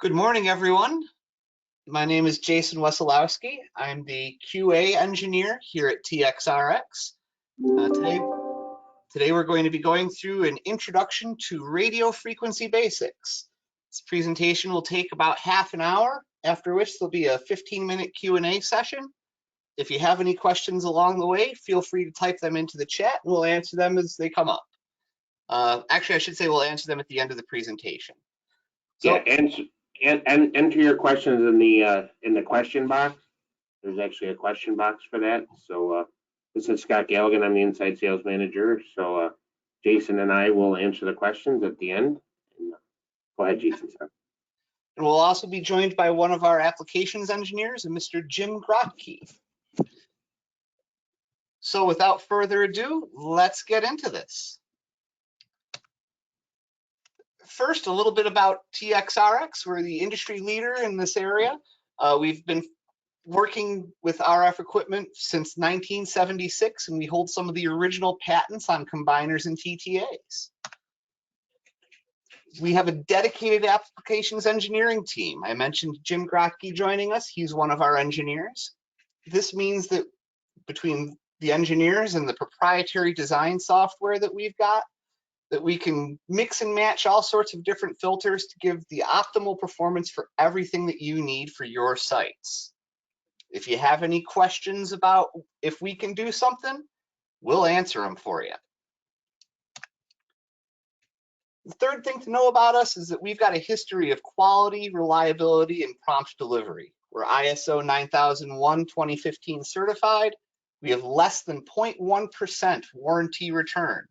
Good morning, everyone. My name is Jason Wesolowski. I'm the QA engineer here at TXRX. Today we're going to be going through an introduction to radio frequency basics. This presentation will take about half an hour, after which there'll be a 15-minute Q&A session. If you have any questions along the way, feel free to type them into the chat and we'll answer them as they come up. Actually, I should say we'll answer them at the end of the presentation. So, yeah, and enter your questions in the question box. There's actually a question box for that. So this is Scott Galligan. I'm the inside sales manager. So Jason and I will answer the questions at the end. Go ahead, Jason. Sorry. And we'll also be joined by one of our applications engineers, Mr. Jim Grotke. So without further ado, let's get into this. First, a little bit about TXRX. We're the industry leader in this area. We've been working with RF equipment since 1976, and we hold some of the original patents on combiners and TTAs. We have a dedicated applications engineering team. I mentioned Jim Grotke joining us. He's one of our engineers. This means that between the engineers and the proprietary design software that we've got, that we can mix and match all sorts of different filters to give the optimal performance for everything that you need for your sites. If you have any questions about if we can do something, we'll answer them for you. The third thing to know about us is that we've got a history of quality, reliability, and prompt delivery. We're ISO 9001:2015 certified. We have less than 0.1% warranty return.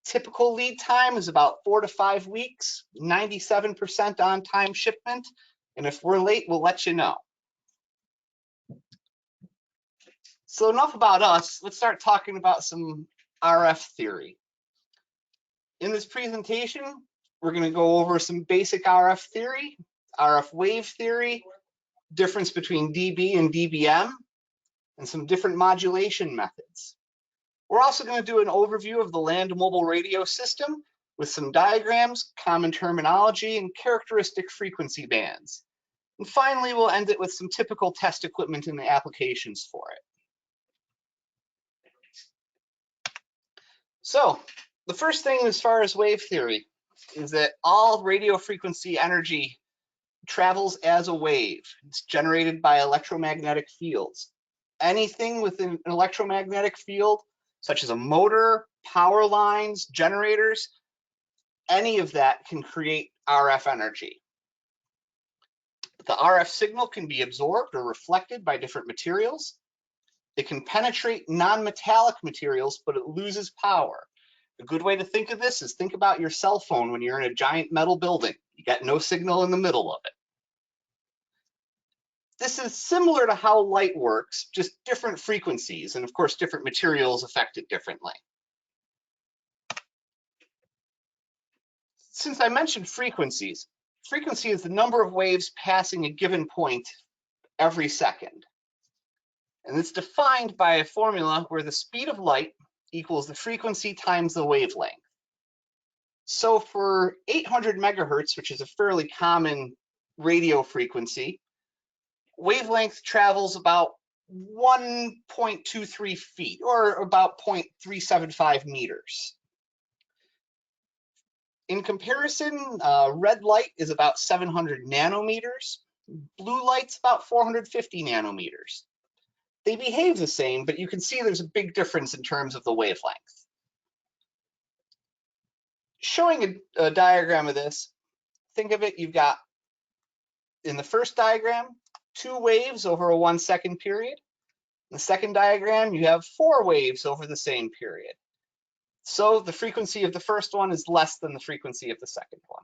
Typical lead time is about 4 to 5 weeks, 97% on-time shipment, and if we're late, we'll let you know. So enough about us. Let's start talking about some RF theory. In this presentation, we're going to go over some basic RF theory, RF wave theory, difference between dB and dBm, and some different modulation methods. We're also going to do an overview of the land mobile radio system with some diagrams, common terminology, and characteristic frequency bands. And finally, we'll end it with some typical test equipment and the applications for it. So, the first thing as far as wave theory is that all radio frequency energy travels as a wave. It's generated by electromagnetic fields. Anything within an electromagnetic field, such as a motor, power lines, generators, any of that can create RF energy. The RF signal can be absorbed or reflected by different materials. It can penetrate non-metallic materials, but it loses power. A good way to think of this is think about your cell phone when you're in a giant metal building. You got no signal in the middle of it. This is similar to how light works, just different frequencies, and of course different materials affect it differently. Since I mentioned frequencies, frequency is the number of waves passing a given point every second. And it's defined by a formula where the speed of light equals the frequency times the wavelength. So for 800 megahertz, which is a fairly common radio frequency, wavelength travels about 1.23 feet, or about 0.375 meters. In comparison, red light is about 700 nanometers, blue light's about 450 nanometers. They behave the same, but you can see there's a big difference in terms of the wavelength. Showing a diagram of this, think of it, you've got, in the first diagram, 2 waves over a 1 second period. In the second diagram, you have 4 waves over the same period. So the frequency of the first one is less than the frequency of the second one.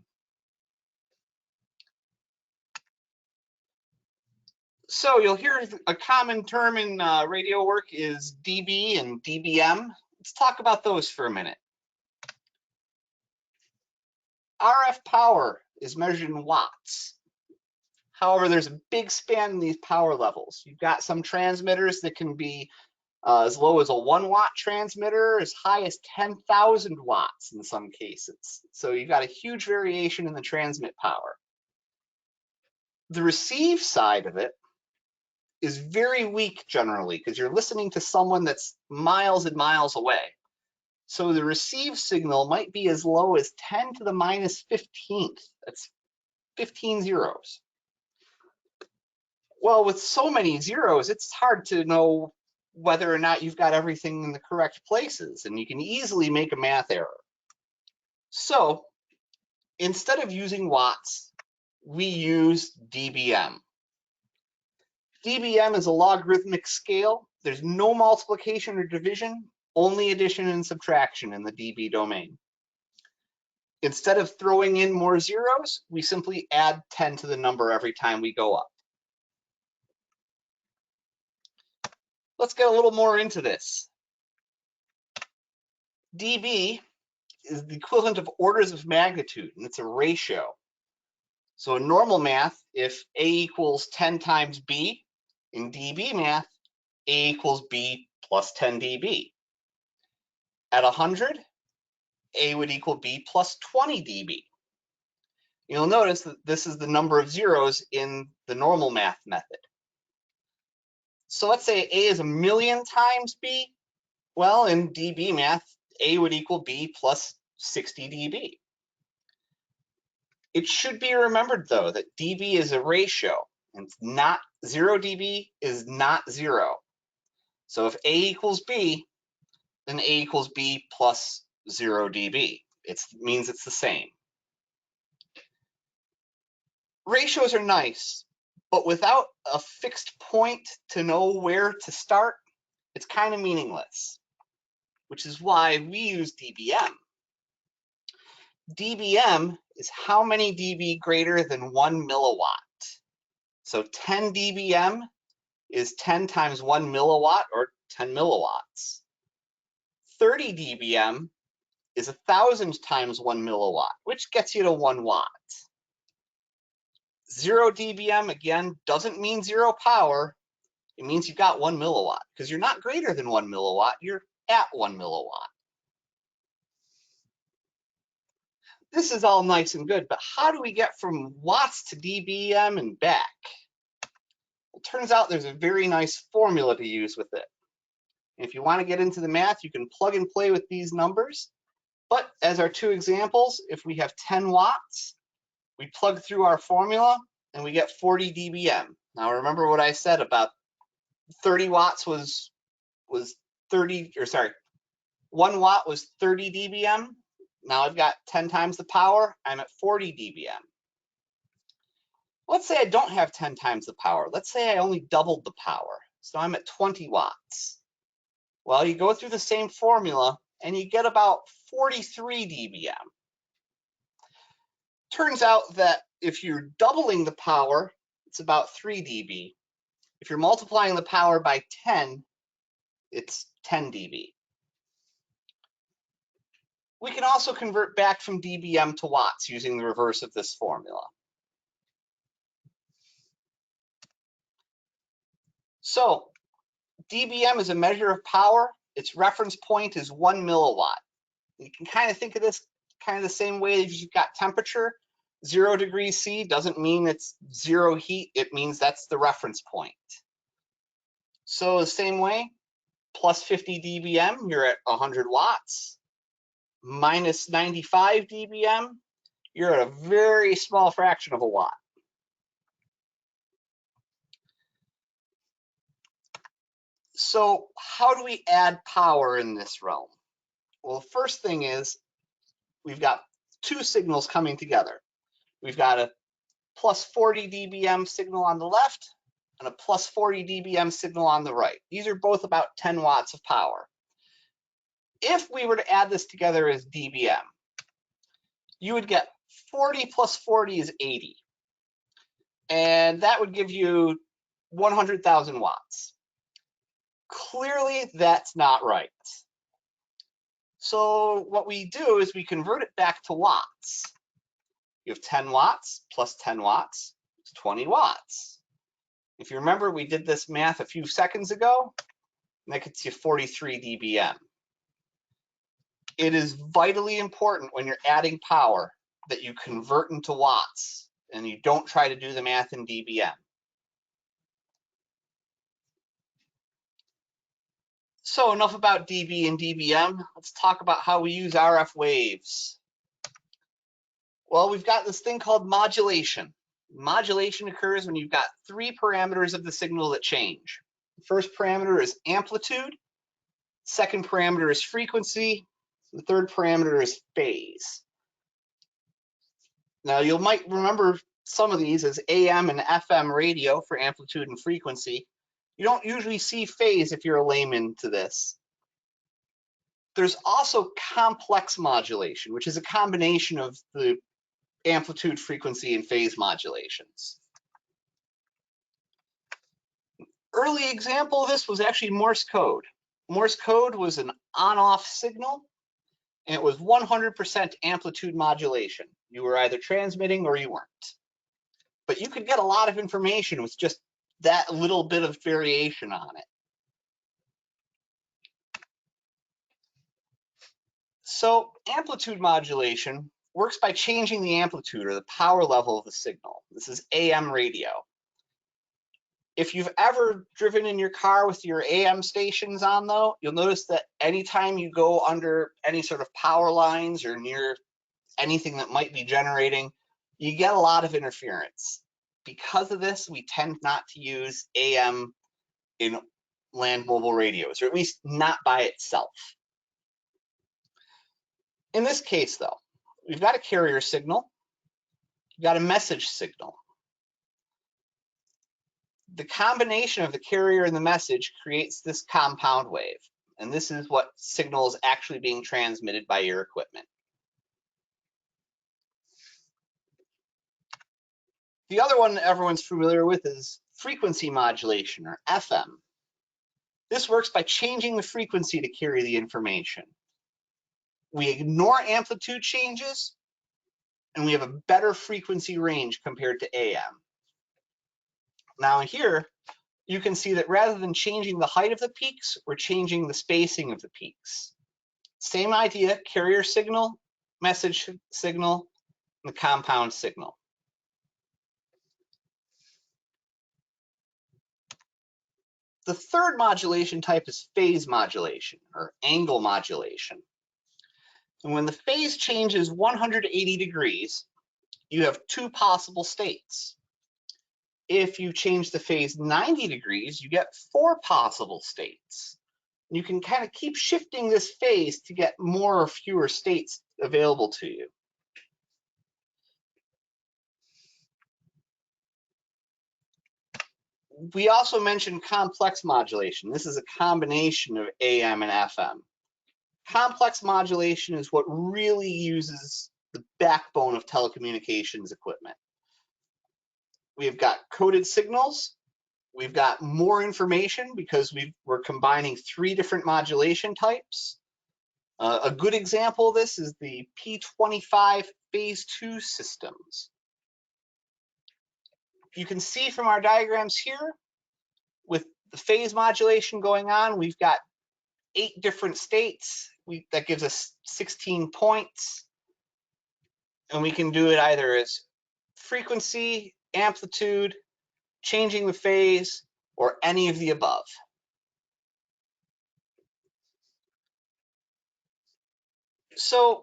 So you'll hear a common term in radio work is dB and dBm. Let's talk about those for a minute. RF power is measured in watts. However, there's a big span in these power levels. You've got some transmitters that can be as low as a 1-watt transmitter, as high as 10,000 watts in some cases. So you've got a huge variation in the transmit power. The receive side of it is very weak generally because you're listening to someone that's miles and miles away. So the receive signal might be as low as 10 to the minus 15th. That's 15 zeros. Well, with so many zeros, it's hard to know whether or not you've got everything in the correct places, and you can easily make a math error. So instead of using watts, we use dBm. dBm is a logarithmic scale. There's no multiplication or division, only addition and subtraction in the dB domain. Instead of throwing in more zeros, we simply add 10 to the number every time we go up. Let's get a little more into this. dB is the equivalent of orders of magnitude, and it's a ratio. So in normal math, if A equals 10 times B, in dB math, A equals B plus 10 dB. At 100, A would equal B plus 20 dB. You'll notice that this is the number of zeros in the normal math method. So let's say A is 1,000,000 times B. Well, in dB math, A would equal B plus 60 dB. It should be remembered, though, that dB is a ratio, and it's not 0 dB is not 0. So if A equals B, then A equals B plus 0 dB. It means it's the same. Ratios are nice, but without a fixed point to know where to start, it's kind of meaningless, which is why we use dBm. dBm is how many dB greater than 1 milliwatt. So 10 dBm is 10 times 1 milliwatt, or 10 milliwatts. 30 dBm is 1,000 times 1 milliwatt, which gets you to 1 watt. 0 dBm, again, doesn't mean zero power. It means you've got 1 milliwatt, because you're not greater than 1 milliwatt, you're at 1 milliwatt. This is all nice and good, but how do we get from watts to dBm and back? Well, it turns out there's a very nice formula to use with it. And if you want to get into the math, you can plug and play with these numbers. But as our two examples, if we have 10 watts, we plug through our formula and we get 40 dBm. Now remember what I said about 30 watts was 30, or sorry, 1 watt was 30 dBm. Now I've got 10 times the power, I'm at 40 dBm. Let's say I don't have 10 times the power. Let's say I only doubled the power. So I'm at 20 watts. Well, you go through the same formula and you get about 43 dBm. Turns out that if you're doubling the power, it's about 3 dB. If you're multiplying the power by 10, it's 10 dB. We can also convert back from dBm to watts using the reverse of this formula. So dBm is a measure of power. Its reference point is 1 milliwatt. You can kind of think of this kind of the same way as you've got temperature. 0 degrees C doesn't mean it's zero heat. It means that's the reference point. So the same way, plus 50 dBm, you're at 100 watts. Minus 95 dBm, you're at a very small fraction of a watt. So how do we add power in this realm? Well, the first thing is we've got two signals coming together. We've got a plus 40 dBm signal on the left and a plus 40 dBm signal on the right. These are both about 10 watts of power. If we were to add this together as dBm, you would get 40 plus 40 is 80. And that would give you 100,000 watts. Clearly, that's not right. So what we do is we convert it back to watts. You have 10 watts plus 10 watts, it's 20 watts. If you remember, we did this math a few seconds ago, and that gets you 43 dBm. It is vitally important when you're adding power that you convert into watts and you don't try to do the math in dBm. So enough about dB and dBm. Let's talk about how we use RF waves. Well, we've got this thing called modulation. Modulation occurs when you've got three parameters of the signal that change. The first parameter is amplitude. Second parameter is frequency. The third parameter is phase. Now, you might remember some of these as AM and FM radio for amplitude and frequency. You don't usually see phase if you're a layman to this. There's also complex modulation, which is a combination of the amplitude, frequency, and phase modulations. Early example of this was actually Morse code. Morse code was an on-off signal, and it was 100% amplitude modulation. You were either transmitting or you weren't. But you could get a lot of information with just that little bit of variation on it. So amplitude modulation works by changing the amplitude or the power level of the signal. This is AM radio. If you've ever driven in your car with your AM stations on, though, you'll notice that anytime you go under any sort of power lines or near anything that might be generating, you get a lot of interference. Because of this, we tend not to use AM in land mobile radios, or at least not by itself. In this case, though, we've got a carrier signal, we've got a message signal. The combination of the carrier and the message creates this compound wave, and this is what signal is actually being transmitted by your equipment. The other one that everyone's familiar with is frequency modulation, or FM. This works by changing the frequency to carry the information. We ignore amplitude changes, and we have a better frequency range compared to AM. Now here, you can see that rather than changing the height of the peaks, we're changing the spacing of the peaks. Same idea, carrier signal, message signal, and the compound signal. The third modulation type is phase modulation, or angle modulation. And when the phase changes 180 degrees, you have two possible states. If you change the phase 90 degrees, you get four possible states. You can kind of keep shifting this phase to get more or fewer states available to you. We also mentioned complex modulation. This is a combination of AM and FM. Complex modulation is what really uses the backbone of telecommunications equipment. We've got coded signals. We've got more information because we're combining three different modulation types. A good example of this is the P25 phase 2 systems. You can see from our diagrams here, with the phase modulation going on, we've got 8 different states. That gives us 16 points. And we can do it either as frequency, amplitude, changing the phase, or any of the above. So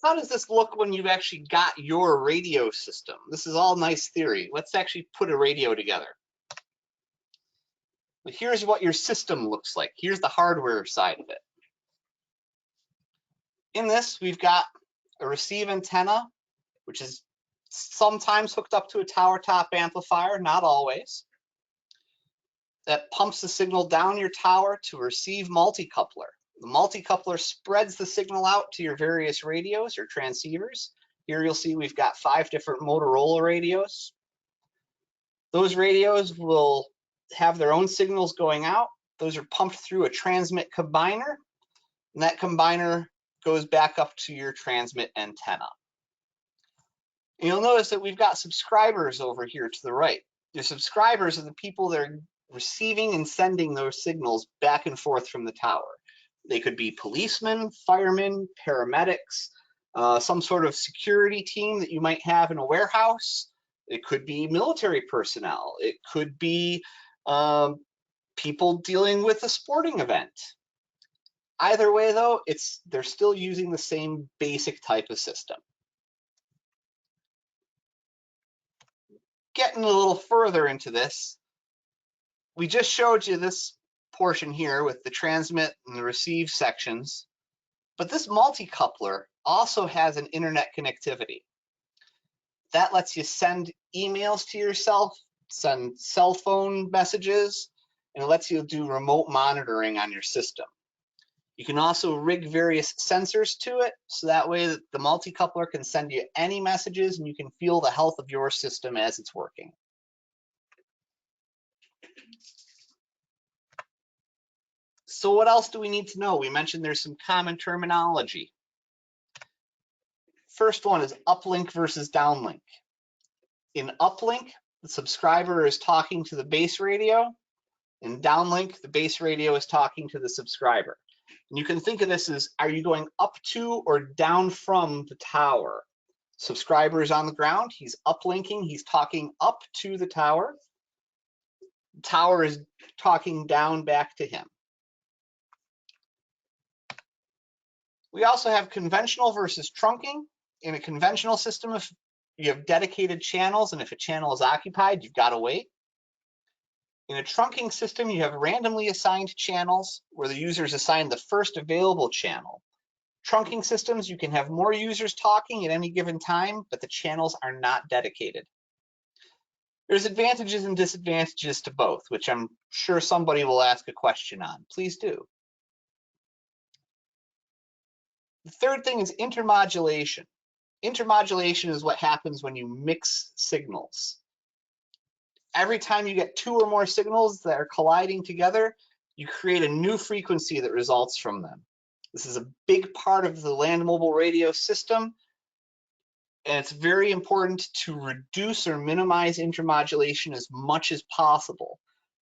how does this look when you've actually got your radio system? This is all nice theory. Let's actually put a radio together. But here's what your system looks like. Here's the hardware side of it. In this, we've got a receive antenna, which is sometimes hooked up to a tower top amplifier, not always. That pumps the signal down your tower to a receive multicoupler. The multicoupler spreads the signal out to your various radios or transceivers. Here you'll see we've got 5 different Motorola radios. Those radios will have their own signals going out. Those are pumped through a transmit combiner, and that combiner goes back up to your transmit antenna. And you'll notice that we've got subscribers over here to the right. Your subscribers are the people that are receiving and sending those signals back and forth from the tower. They could be policemen, firemen, paramedics, some sort of security team that you might have in a warehouse. It could be military personnel. It could be people dealing with a sporting event. Either way, though, they're still using the same basic type of system. Getting a little further into this, we just showed you this portion here with the transmit and the receive sections, but this multi-coupler also has an internet connectivity. That lets you send emails to yourself, send cell phone messages, and it lets you do remote monitoring on your system. You can also rig various sensors to it, so that way the multi-coupler can send you any messages and you can feel the health of your system as it's working. So what else do we need to know? We mentioned there's some common terminology. First one is uplink versus downlink. In uplink, the subscriber is talking to the base radio. In downlink, the base radio is talking to the subscriber. And you can think of this as, are you going up to or down from the tower? Subscriber is on the ground, he's uplinking, he's talking up to the tower. The tower is talking down back to him. We also have conventional versus trunking. In a conventional system, if you have dedicated channels and if a channel is occupied, you've got to wait. In a trunking system, you have randomly assigned channels where the user is assigned the first available channel. Trunking systems, you can have more users talking at any given time, but the channels are not dedicated. There's advantages and disadvantages to both, which I'm sure somebody will ask a question on. Please do. The third thing is intermodulation. Intermodulation is what happens when you mix signals. Every time you get two or more signals that are colliding together, you create a new frequency that results from them. This is a big part of the land mobile radio system, and it's very important to reduce or minimize intermodulation as much as possible.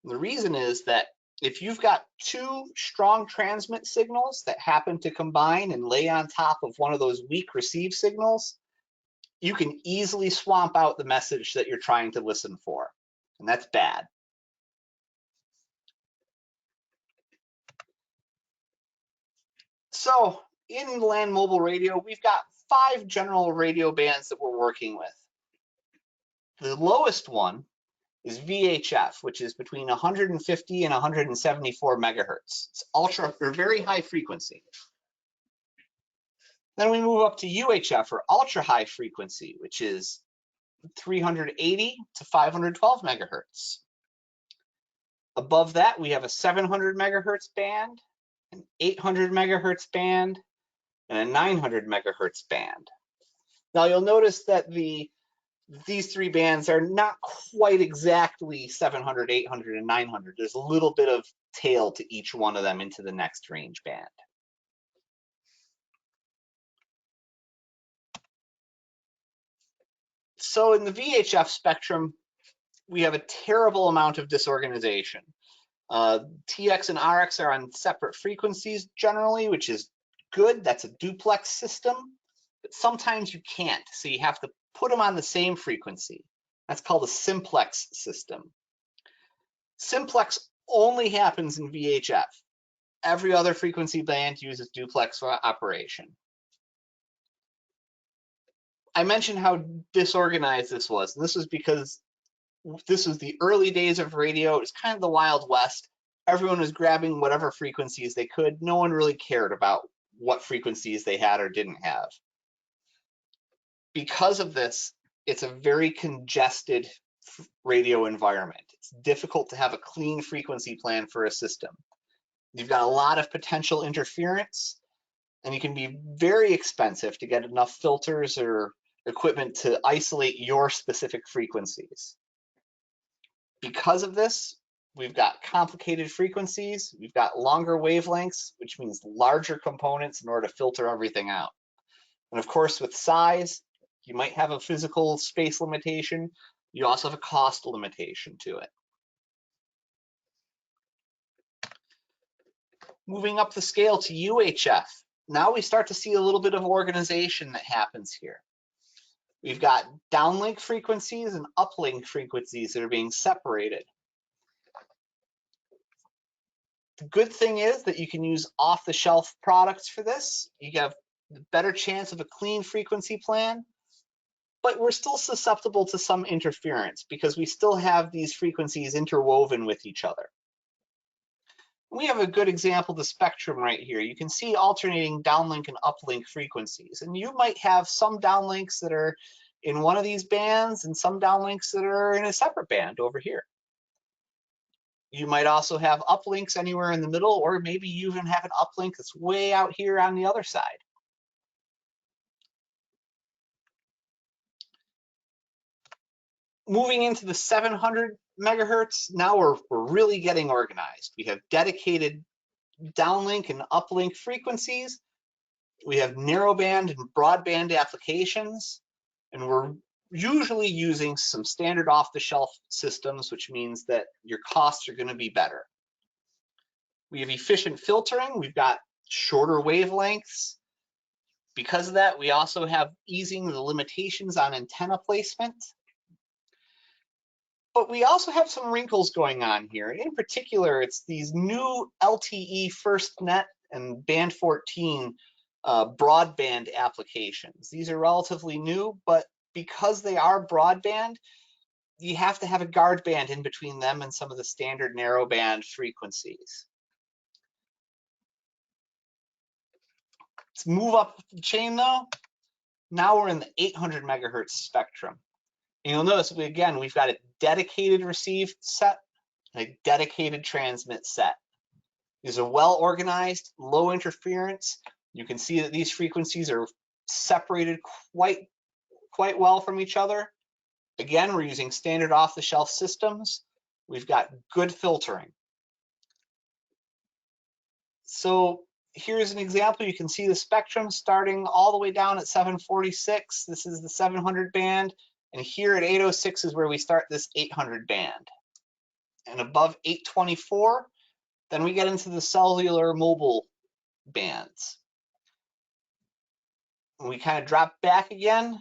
And the reason is that if you've got two strong transmit signals that happen to combine and lay on top of one of those weak receive signals, you can easily swamp out the message that you're trying to listen for, and that's bad. So in land mobile radio, we've got 5 general radio bands that we're working with. The lowest one is VHF, which is between 150 and 174 megahertz. It's ultra or very high frequency. Then we move up to UHF, or ultra high frequency, which is 380 to 512 megahertz. Above that, we have a 700 megahertz band, an 800 megahertz band, and a 900 megahertz band. Now you'll notice that these 3 bands are not quite exactly 700, 800, and 900. There's a little bit of tail to each one of them into the next range band. So in the VHF spectrum, we have a terrible amount of disorganization. TX and RX are on separate frequencies generally, which is good. That's a duplex system, but sometimes you can't, so you have to put them on the same frequency. That's called a simplex system. Simplex only happens in VHF. Every other frequency band uses duplex for operation. I mentioned how disorganized this was, and this was because this was the early days of radio. It was kind of the Wild West. Everyone was grabbing whatever frequencies they could. No one really cared about what frequencies they had or didn't have. Because of this, it's a very congested radio environment. It's difficult to have a clean frequency plan for a system. You've got a lot of potential interference, and you can be very expensive to get enough filters or equipment to isolate your specific frequencies. Because of this, we've got complicated frequencies, we've got longer wavelengths, which means larger components in order to filter everything out. And of course, with size, you might have a physical space limitation. You also have a cost limitation to it. Moving up the scale to UHF. now we start to see a little bit of organization that happens here. We've got downlink frequencies and uplink frequencies that are being separated. The good thing is that you can use off-the-shelf products for this. You have a better chance of a clean frequency plan, but we're still susceptible to some interference because we still have these frequencies interwoven with each other. We have a good example of the spectrum right here. You can see alternating downlink and uplink frequencies, and you might have some downlinks that are in one of these bands and some downlinks that are in a separate band over here. You might also have uplinks anywhere in the middle, or maybe you even have an uplink that's way out here on the other side. Moving into the 700 megahertz, now we're really getting organized. We have dedicated downlink and uplink frequencies. We have narrowband and broadband applications, and we're usually using some standard off-the-shelf systems, which means that your costs are going to be better. We have efficient filtering. We've got shorter wavelengths. Because of that, we also have easing the limitations on antenna placement. But we also have some wrinkles going on here. In particular, it's these new LTE FirstNet and Band 14 broadband applications. These are relatively new, but because they are broadband, you have to have a guard band in between them and some of the standard narrowband frequencies. Let's move up the chain though. Now we're in the 800 megahertz spectrum. And you'll notice, we've got a dedicated receive set and a dedicated transmit set. These are well organized, low interference. You can see that these frequencies are separated quite well from each other. Again, we're using standard off-the-shelf systems. We've got good filtering. So here's an example. You can see the spectrum starting all the way down at 746. This is the 700 band. And here at 806 is where we start this 800 band. And above 824, then we get into the cellular mobile bands. We kind of drop back again.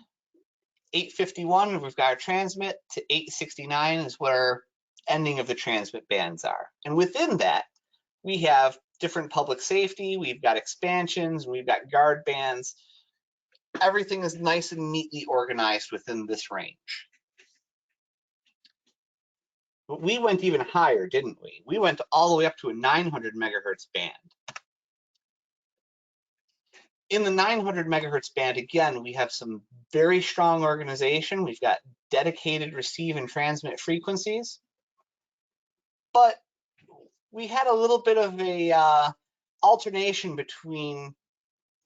851, we've got our transmit, to 869 is where our ending of the transmit bands are. And within that, we have different public safety, we've got expansions, we've got guard bands. Everything is nice and neatly organized within this range. But we went even higher, didn't we? We went all the way up to a 900 megahertz band. In the 900 megahertz band, again, we have some very strong organization. We've got dedicated receive and transmit frequencies. But we had a little bit of a alternation between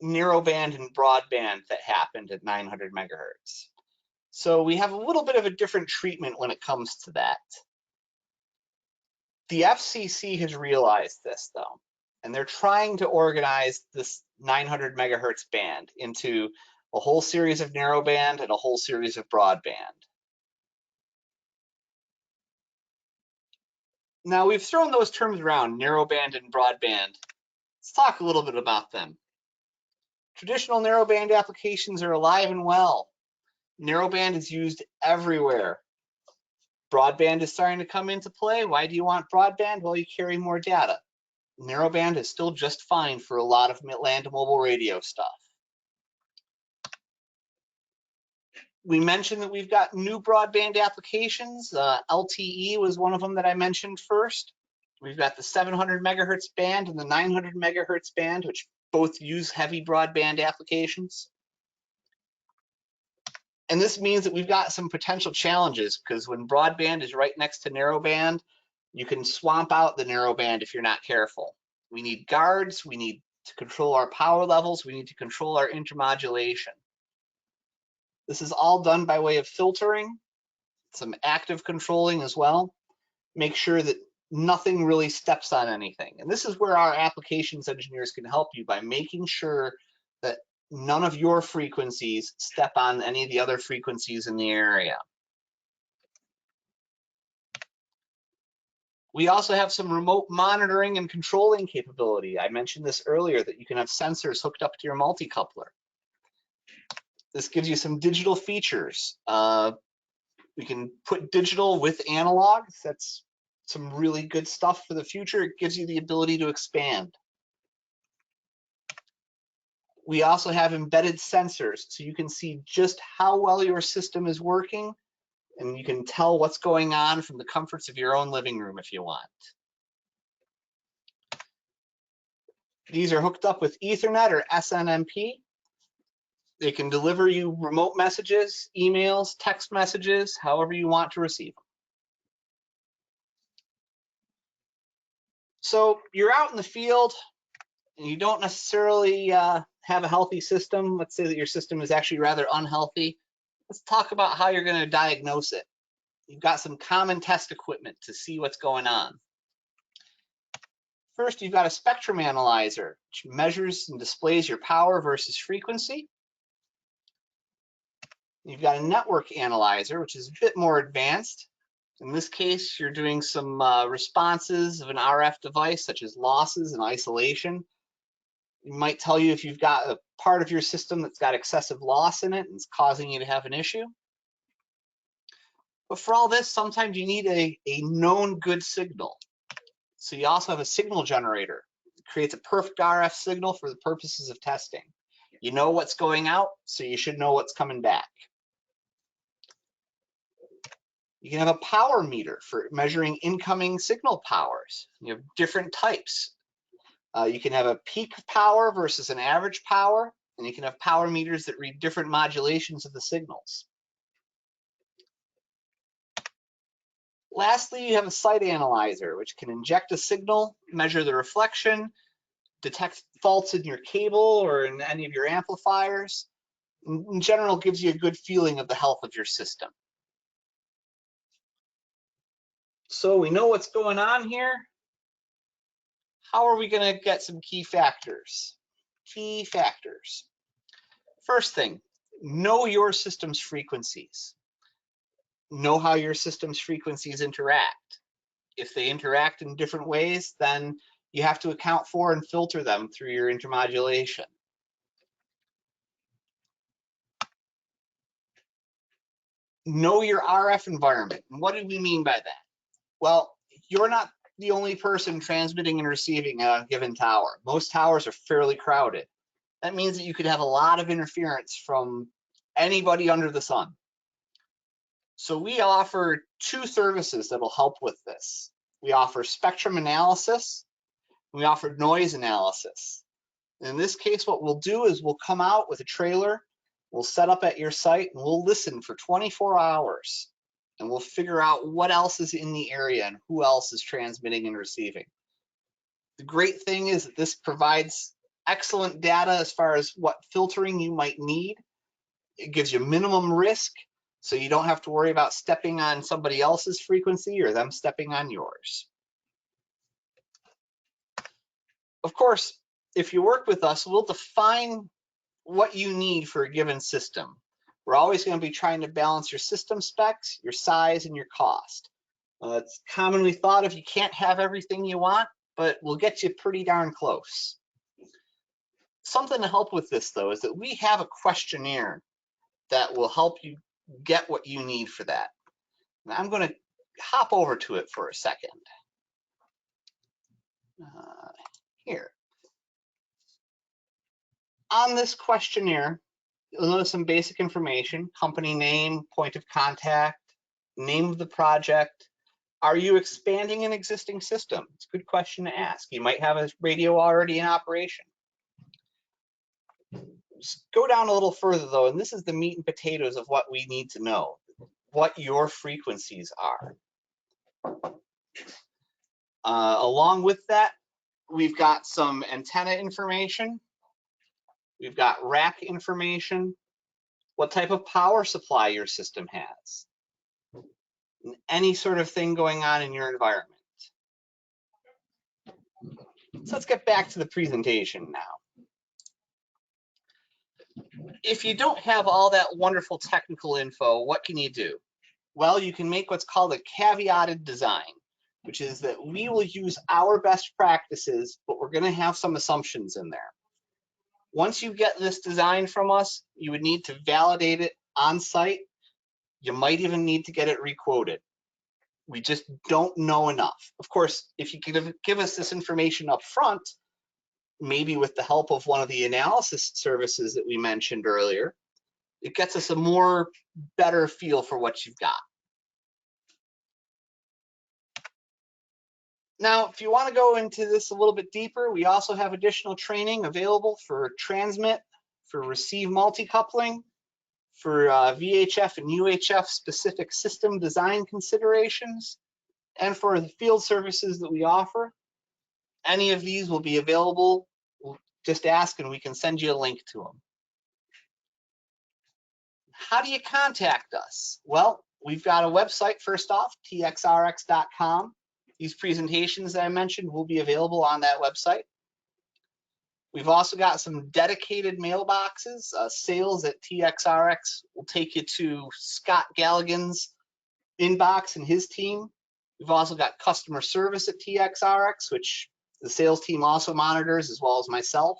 narrowband and broadband that happened at 900 megahertz. So we have a little bit of a different treatment when it comes to that. The FCC has realized this though, and they're trying to organize this 900 megahertz band into a whole series of narrowband and a whole series of broadband. Now we've thrown those terms around, narrowband and broadband. Let's talk a little bit about them. Traditional narrowband applications are alive and well. Narrowband is used everywhere. Broadband is starting to come into play. Why do you want broadband? Well, you carry more data. Narrowband is still just fine for a lot of land mobile radio stuff. We mentioned that we've got new broadband applications. LTE was one of them that I mentioned first. We've got the 700 megahertz band and the 900 megahertz band, which both use heavy broadband applications. And this means that we've got some potential challenges, because when broadband is right next to narrowband, you can swamp out the narrowband if you're not careful. We need guards, we need to control our power levels, we need to control our intermodulation. This is all done by way of filtering, some active controlling as well. Make sure that nothing really steps on anything. And this is where our applications engineers can help you, by making sure that none of your frequencies step on any of the other frequencies in the area. We also have some remote monitoring and controlling capability. I mentioned this earlier, that you can have sensors hooked up to your multi-coupler. This gives you some digital features. We can put digital with analog. That's some really good stuff for the future. It gives you the ability to expand. We also have embedded sensors, so you can see just how well your system is working, and you can tell what's going on from the comforts of your own living room if you want. These are hooked up with Ethernet or SNMP. They can deliver you remote messages, emails, text messages, however you want to receive them. So you're out in the field and you don't necessarily have a healthy system. Let's say that your system is actually rather unhealthy. Let's talk about how you're going to diagnose it. You've got some common test equipment to see what's going on. First, you've got a spectrum analyzer, which measures and displays your power versus frequency. You've got a network analyzer, which is a bit more advanced. In this case, you're doing some responses of an RF device, such as losses and isolation. It might tell you if you've got a part of your system that's got excessive loss in it and it's causing you to have an issue. But for all this, sometimes you need a known good signal. So you also have a signal generator. It creates a perfect RF signal for the purposes of testing. You know what's going out, so you should know what's coming back. You can have a power meter for measuring incoming signal powers. You have different types. You can have a peak power versus an average power, and you can have power meters that read different modulations of the signals. Lastly, you have a site analyzer, which can inject a signal, measure the reflection, detect faults in your cable or in any of your amplifiers. In general, gives you a good feeling of the health of your system. So we know what's going on here. How are we going to get some key factors? Key factors. First thing, know your system's frequencies. Know how your system's frequencies interact. If they interact in different ways, then you have to account for and filter them through your intermodulation. Know your RF environment. And what do we mean by that? Well, you're not the only person transmitting and receiving at a given tower. Most towers are fairly crowded. That means that you could have a lot of interference from anybody under the sun. So we offer two services that will help with this. We offer spectrum analysis. We offer noise analysis. In this case, what we'll do is we'll come out with a trailer, we'll set up at your site, and we'll listen for 24 hours. And we'll figure out what else is in the area and who else is transmitting and receiving. The great thing is that this provides excellent data as far as what filtering you might need. It gives you minimum risk, so you don't have to worry about stepping on somebody else's frequency or them stepping on yours. Of course, if you work with us, we'll define what you need for a given system. We're always going to be trying to balance your system specs, your size, and your cost. It's commonly thought of you can't have everything you want, but we'll get you pretty darn close. Something to help with this, though, is that we have a questionnaire that will help you get what you need for that. Now, I'm going to hop over to it for a second. Here. On this questionnaire, you'll notice some basic information: company name, point of contact, name of the project. Are you expanding an existing system? It's a good question to ask. You might have a radio already in operation. Just go down a little further, though, and this is the meat and potatoes of what we need to know, what your frequencies are. Along with that, we've got some antenna information. We've got rack information, what type of power supply your system has, and any sort of thing going on in your environment. So let's get back to the presentation now. If you don't have all that wonderful technical info, what can you do? Well, you can make what's called a caveated design. which is that we will use our best practices, but we're going to have some assumptions in there. Once you get this design from us, you would need to validate it on site. You might even need to get it requoted. We just don't know enough. Of course, if you could give us this information up front, maybe with the help of one of the analysis services that we mentioned earlier, it gets us a more better feel for what you've got. Now, if you want to go into this a little bit deeper, we also have additional training available for transmit, for receive multi-coupling, for VHF and UHF specific system design considerations, and for the field services that we offer. Any of these will be available. Just ask and we can send you a link to them. How do you contact us? Well, we've got a website, first off, txrx.com. These presentations that I mentioned will be available on that website. We've also got some dedicated mailboxes. Sales at TXRX will take you to Scott Galligan's inbox and his team. We've also got customer service at TXRX, which the sales team also monitors, as well as myself.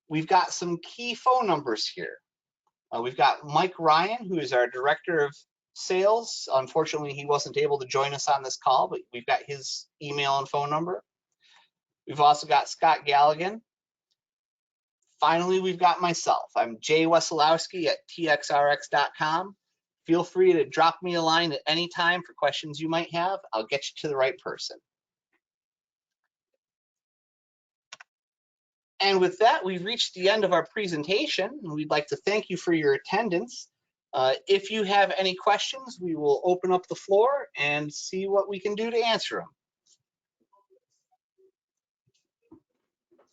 We've got some key phone numbers here. We've got Mike Ryan, who is our director of sales. Unfortunately, he wasn't able to join us on this call, but we've got his email and phone number. We've also got Scott Galligan. Finally, we've got myself. I'm Jay Wesolowski at txrx.com. Feel free to drop me a line at any time for questions you might have. I'll get you to the right person. And with that, we've reached the end of our presentation, and we'd like to thank you for your attendance. If you have any questions, we will open up the floor and see what we can do to answer them.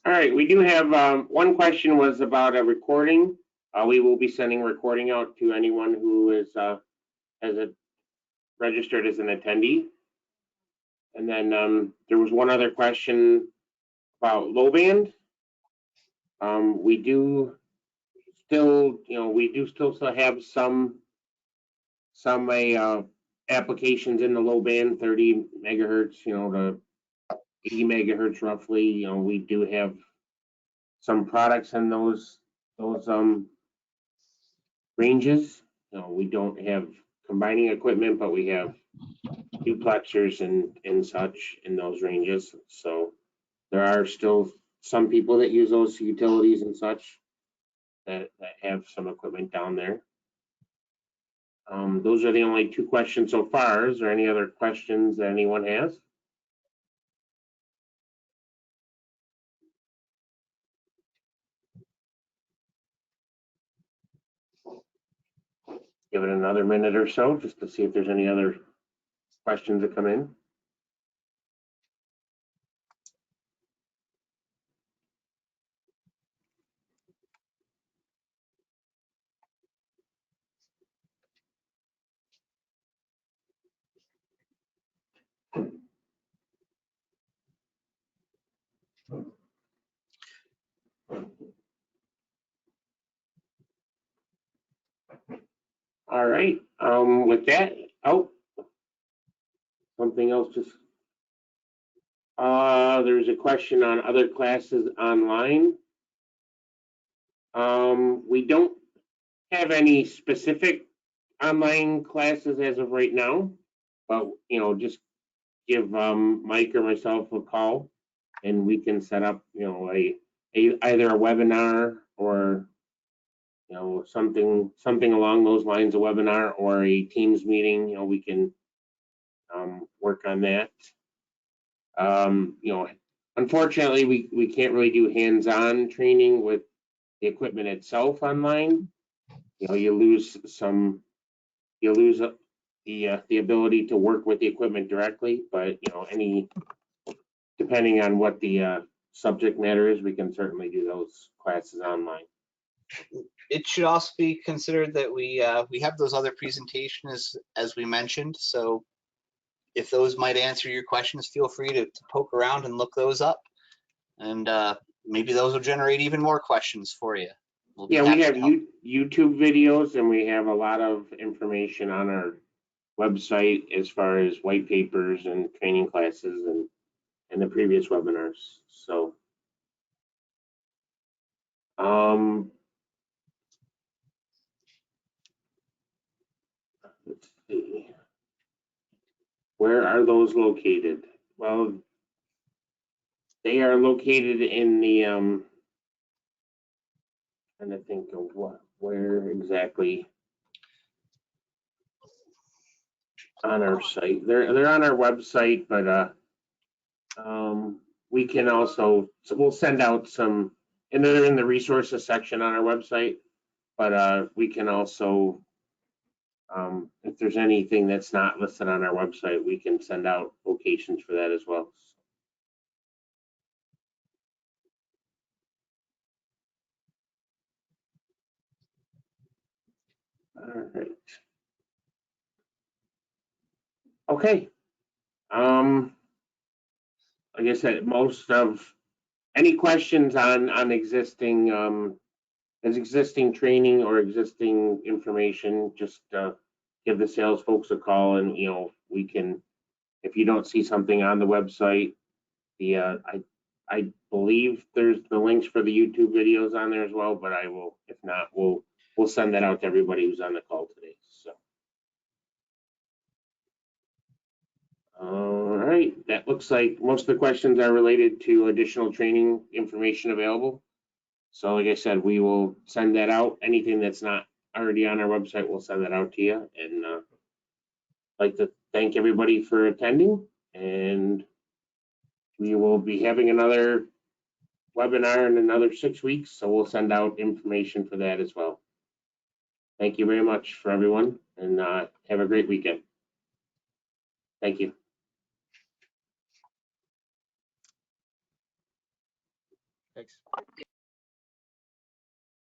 All right, we do have one question was about a recording. We will be sending a recording out to anyone who is registered as an attendee. And then there was one other question about low band. We do still, have some applications in the low band, 30 megahertz, to 80 megahertz roughly. We do have some products in those ranges. We don't have combining equipment, but we have duplexers and such in those ranges. So there are still some people that use those utilities and such that have some equipment down there. Those are the only two questions so far. Is there any other questions that anyone has? Give it another minute or so just to see if there's any other questions that come in. All right, with that, something else just, there's a question on other classes online. We don't have any specific online classes as of right now, but, just give Mike or myself a call and we can set up, either a webinar or something along those lines, a webinar or a Teams meeting. We can work on that. Unfortunately, we can't really do hands-on training with the equipment itself online. You lose the ability to work with the equipment directly, but depending on what the subject matter is, we can certainly do those classes online. It should also be considered that we have those other presentations as we mentioned. So if those might answer your questions, feel free to poke around and look those up, and maybe those will generate even more questions for you. We have YouTube videos, and we have a lot of information on our website as far as white papers and training classes and the previous webinars. So, let's see. Where are those located? Well, they are located in the trying to think of where exactly on our site. They're on our website, but we can also, so we'll send out some, and they're in the resources section on our website, but we can also, if there's anything that's not listed on our website, we can send out locations for that as well. All right. Okay. Like I said, most of any questions on existing existing training or existing information, just give the sales folks a call, and we can. If you don't see something on the website, I believe there's the links for the YouTube videos on there as well, but I will, if not, we'll send that out to everybody who's on the call today. So, all right, that looks like most of the questions are related to additional training information available. So, like I said, we will send that out. Anything that's not already on our website, we'll send that out to you. And I'd like to thank everybody for attending, and we will be having another webinar in another 6 weeks, so we'll send out information for that as well. Thank you very much for everyone, and have a great weekend. Thank you. Thanks.